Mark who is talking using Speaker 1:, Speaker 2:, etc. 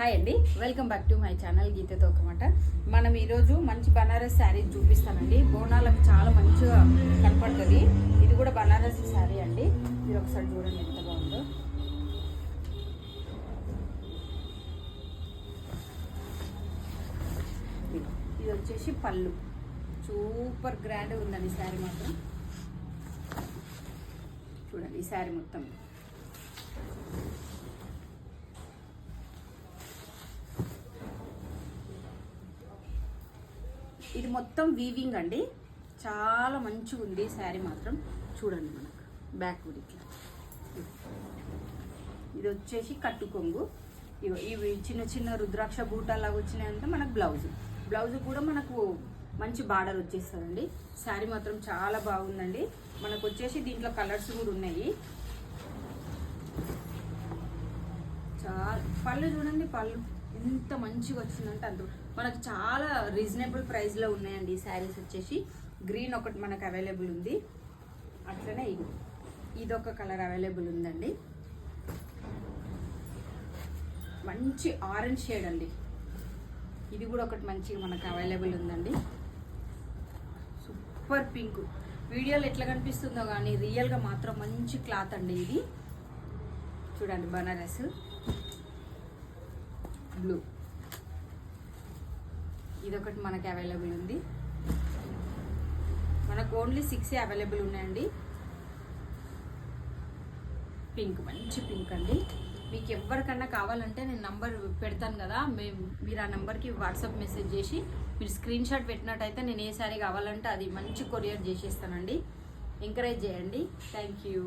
Speaker 1: Hi అండి, welcome back to my channel గీతతో ఒక మాట. మనం ఈరోజు మంచి బనారస్ శారీ చూపిస్తానండి. బోనాలకు చాలా మంచిగా కనపడుతుంది. ఇది కూడా బనారస్ శారీ అండి. మీరు ఒకసారి చూడండి ఎంత బాగుందో. ఇది వచ్చేసి పళ్ళు, సూపర్ గ్రాండ్ ఉందండి శారీ మాత్రం. చూడండి ఈ శారీ మొత్తం ఇది మొత్తం వీవింగ్ అండి. చాలా మంచిగా ఉంది శారీ మాత్రం. చూడండి మనకు బ్యాక్ ఇట్లా. ఇది వచ్చేసి కట్టు కొంగు. ఇవి చిన్న చిన్న రుద్రాక్ష బూటాలాగా వచ్చినాయంటే మనకు బ్లౌజ్ కూడా మనకు మంచి బార్డర్ వచ్చేస్తుందండి. శారీ మాత్రం చాలా బాగుందండి. మనకు వచ్చేసి దీంట్లో కలర్స్ కూడా ఉన్నాయి. చాలా పళ్ళు చూడండి, పళ్ళు ఎంత మంచిగా వచ్చిందంటే అంత మనకు చాలా రీజనబుల్ ప్రైస్లో ఉన్నాయండి. ఈ శారీస్ వచ్చేసి గ్రీన్ ఒకటి మనకు అవైలబుల్ ఉంది. అట్లనే ఇదొక కలర్ అవైలబుల్ ఉందండి. మంచి ఆరెంజ్ షేడ్ అండి. ఇది కూడా ఒకటి మంచిగా మనకు అవైలబుల్ ఉందండి. Super pink. వీడియోలో ఎట్లా కనిపిస్తుందో కానీ రియల్గా మాత్రం మంచి క్లాత్ అండి. ఇది చూడండి బనారస్ బ్లూ. ఇదొకటి మనకి అవైలబుల్ ఉంది. మనకు ఓన్లీ 6 అవైలబుల్ ఉన్నాయండి. పింక్, మంచి పింక్ అండి. మీకు ఎవరికన్నా కావాలంటే నేను నంబర్ పెడతాను కదా, మీరు ఆ నెంబర్కి వాట్సాప్ మెసేజ్ చేసి మీరు స్క్రీన్ షాట్ పెట్టినట్టయితే నేను ఏ సారీ కావాలంటే అది మంచి కొరియర్ చేసేస్తానండి. ఎంకరేజ్ చేయండి. Thank you.